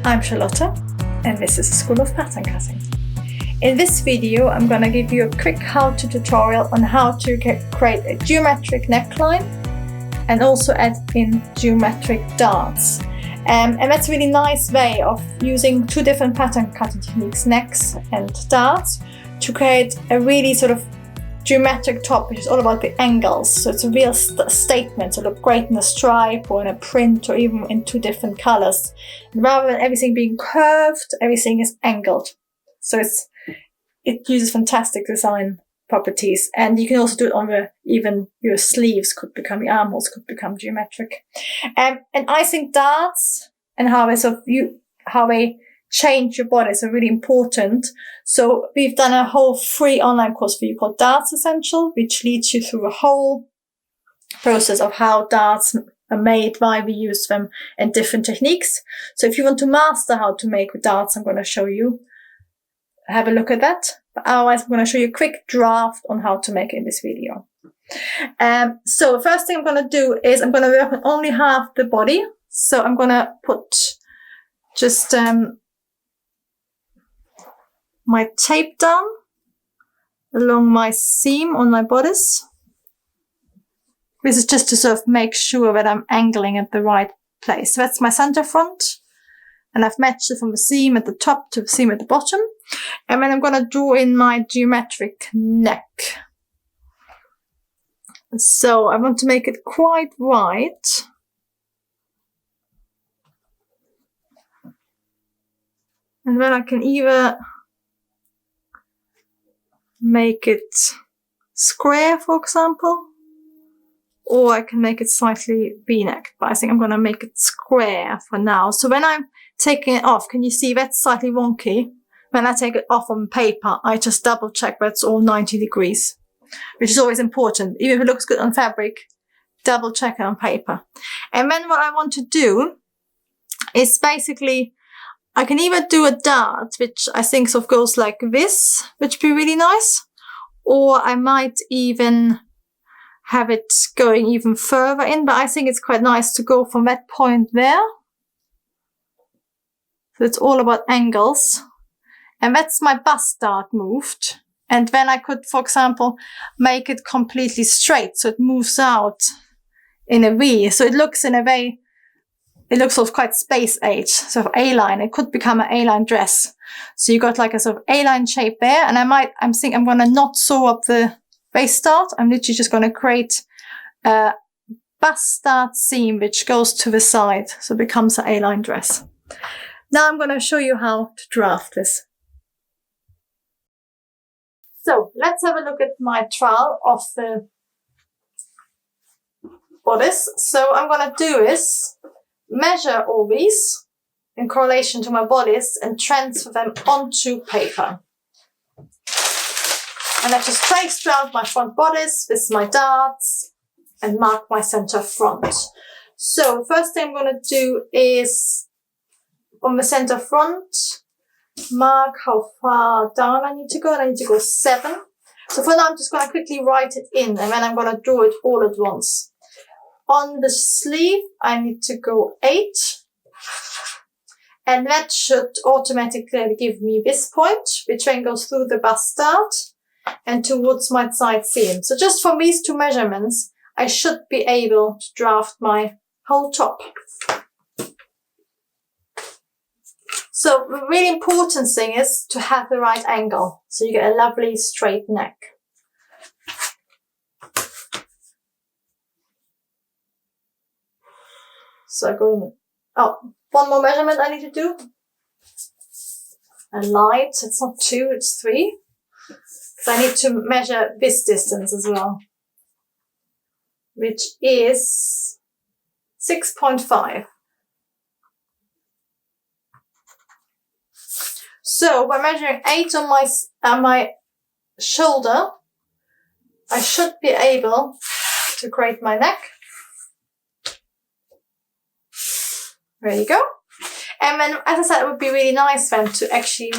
I'm Charlotta, and this is the School of Pattern Cutting. In this video, I'm going to give you a quick how-to tutorial on how to create a geometric neckline and also add in geometric darts. And that's a really nice way of using two different pattern cutting techniques, necks and darts, to create a really sort of geometric top, which is all about the angles. So it's a real statement to look great in a stripe or in a print or even in two different colors. And rather than everything being curved, everything is angled. So it uses fantastic design properties. And you can also do it on even your sleeves could become, your armholes could become geometric. And I think darts and how they change your body is really important. So we've done a whole free online course for you called Darts Essential, which leads you through a whole process of how darts are made, why we use them, and different techniques. So if you want to master how to make darts, I'm going to show you. Have a look at that. But otherwise, I'm going to show you a quick draft on how to make it in this video. So the first thing I'm going to do is I'm going to work on only half the body. So I'm going to put just my tape down along my seam on my bodice. This is just to sort of make sure that I'm angling at the right place. So that's my center front. And I've matched it from the seam at the top to the seam at the bottom. And then I'm going to draw in my geometric neck. So I want to make it quite wide. And then I can either make it square, for example, or I can make it slightly V-necked, but I think I'm going to make it square for now. So when I'm taking it off, can you see that's slightly wonky? When I take it off on paper, I just double check that it's all 90 degrees, which is always important. Even if it looks good on fabric, double check it on paper. And then what I want to do is basically, I can either do a dart, which I think sort of goes like this, which would be really nice, or I might even have it going even further in, but I think it's quite nice to go from that point there. So it's all about angles. And that's my bust dart moved. And then I could, for example, make it completely straight, so it moves out in a V. So it looks in a way, it looks sort of quite space age, sort of A-line. It could become an A-line dress. So you got like a sort of A-line shape there. And I'm thinking I'm going to not sew up the waist dart. I'm literally just going to create a bust dart seam which goes to the side. So it becomes an A-line dress. Now I'm going to show you how to draft this. So let's have a look at my trial of the bodice. So I'm going to do is measure all these in correlation to my bodice and transfer them onto paper. And I just traced around my front bodice with my darts and mark my center front. So first thing I'm going to do is on the center front, mark how far down I need to go. And I need to go 7. So for now, I'm just going to quickly write it in, and then I'm going to draw it all at once. On the sleeve, I need to go 8. And that should automatically give me this point, which then goes through the bust dart and towards my side seam. So just from these two measurements, I should be able to draft my whole top. So the really important thing is to have the right angle, so you get a lovely straight neck. So I go in. Oh, one more measurement I need to do. A light, it's not 2, it's 3. So I need to measure this distance as well, which is 6.5. So by measuring 8 on my shoulder, I should be able to create my neck. There you go. And then, as I said, it would be really nice then to actually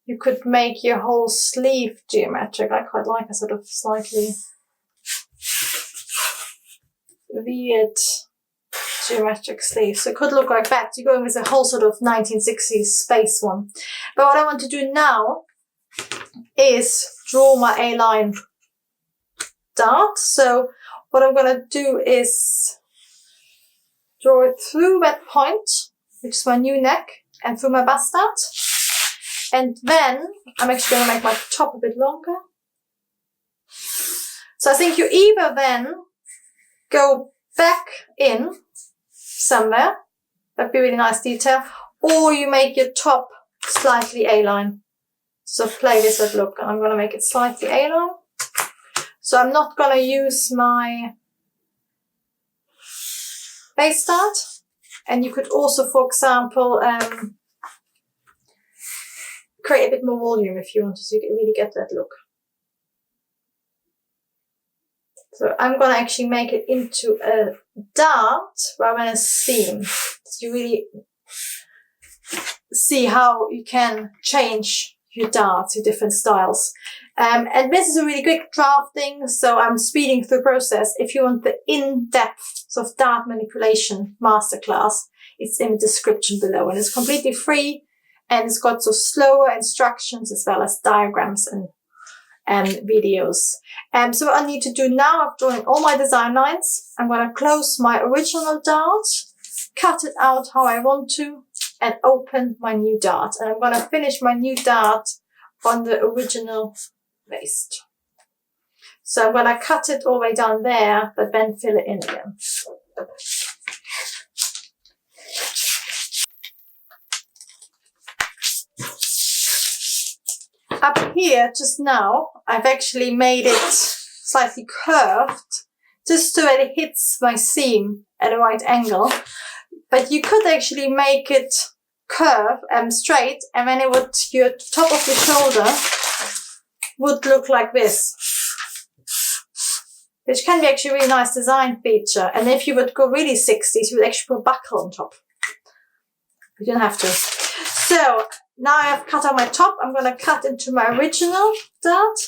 you could make your whole sleeve geometric. I quite like a sort of slightly weird geometric sleeve. So it could look like that. You're going with a whole sort of 1960s space one. But what I want to do now is draw my A-line dart. So what I'm going to do is draw it through that point, which is my new neck, and through my bust dart. And then I'm actually going to make my top a bit longer. So I think you either then go back in somewhere, that'd be really nice detail, or you make your top slightly A-line. So play with that look, and I'm going to make it slightly A-line. So I'm not going to use my base dart. And you could also, for example, create a bit more volume if you want to, so you can really get that look. So I'm going to actually make it into a dart rather than a seam. So you really see how you can change your darts, your different styles. And this is a really quick drafting, so I'm speeding through the process. If you want the in-depth sort of dart manipulation masterclass, it's in the description below, and it's completely free, and it's got some slower instructions as well as diagrams and videos. So what I need to do now, I've drawn all my design lines. I'm going to close my original dart, cut it out how I want to, and open my new dart. And I'm going to finish my new dart on the original waist. So I'm going to cut it all the way down there, but then fill it in again. Up here, just now, I've actually made it slightly curved, just so that it hits my seam at a right angle. But you could actually make it curve and straight, and then it would, your top of your shoulder would look like this, which can be actually a really nice design feature. And if you would go really 60s, you would actually put a buckle on top. You don't have to. So now I've cut out my top, I'm going to cut into my original dart.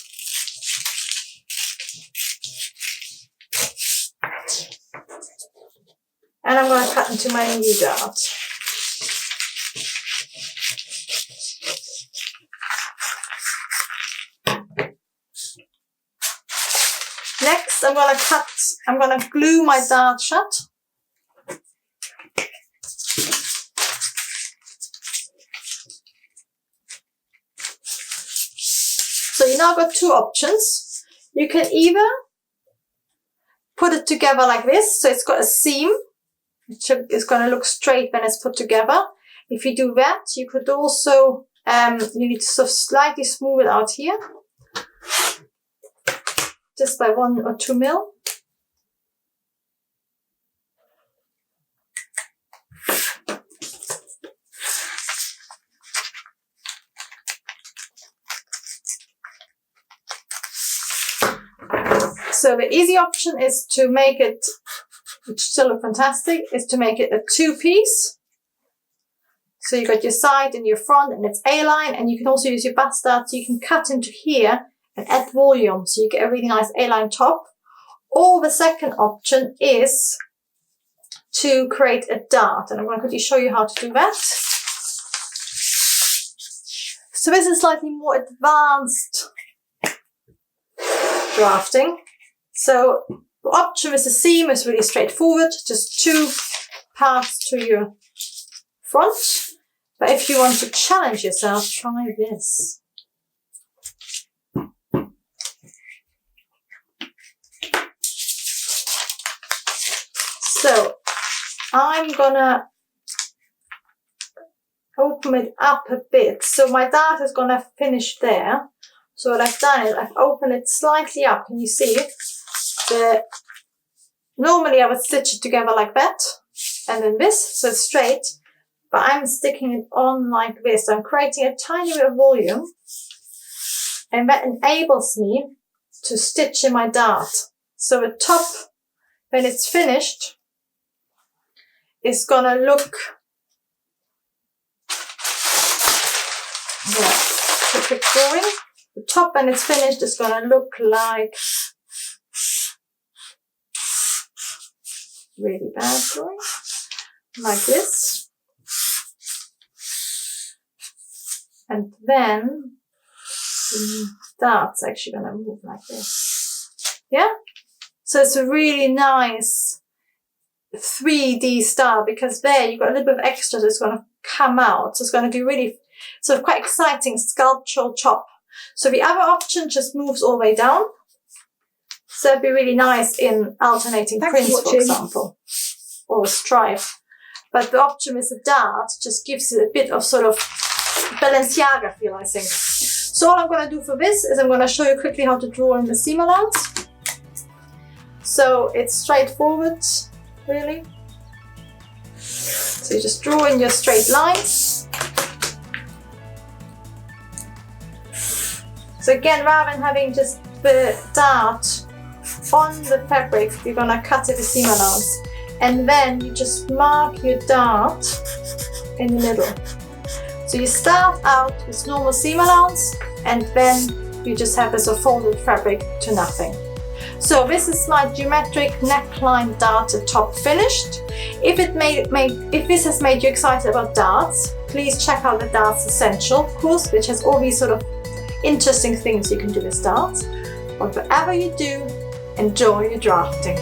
And I'm going to cut into my new dart. Next, I'm going to glue my dart shut. So you now got two options. You can either put it together like this, so it's got a seam, which is going to look straight when it's put together. If you do that, you could also, you need to sort of slightly smooth it out here, just by 1 or 2 mil. So the easy option is to make it, which still look fantastic, is to make it a 2-piece. So you've got your side and your front, and it's A-line, and you can also use your bust dart, so you can cut into here and add volume, so you get a really nice A-line top. Or the second option is to create a dart, and I'm going to quickly show you how to do that. So this is slightly more advanced drafting. So the option with the seam is really straightforward, just 2 parts to your front. But if you want to challenge yourself, try this. So I'm gonna open it up a bit. So my dart is gonna finish there. So what I've done is I've opened it slightly up. Can you see it? Normally I would stitch it together like that, and then this, so it's straight, but I'm sticking it on like this. So I'm creating a tiny bit of volume, and that enables me to stitch in my dart. So the top, when it's finished, is gonna look, yeah, a quick drawing. The top, when it's finished, is gonna look like, really bad drawing. like this. And then the dart's actually going to move like this. Yeah? So it's a really nice 3D star, because there you've got a little bit of extra that's going to come out. So it's going to be really sort of quite exciting sculptural chop. So the other option just moves all the way down. So it'd be really nice in alternating prints, for example, or a stripe. But the option with the dart just gives it a bit of sort of Balenciaga feel, I think. So all I'm going to do for this is I'm going to show you quickly how to draw in the seam allowance. So it's straightforward, really. So you just draw in your straight lines. So again, rather than having just the dart on the fabric, you're going to cut it a seam allowance. And then you just mark your dart in the middle. So you start out with normal seam allowance, and then you just have this folded fabric to nothing. So this is my geometric neckline darted top finished. If this has made you excited about darts, please check out the Darts Essential course, which has all these sort of interesting things you can do with darts. But whatever you do, enjoy your drafting.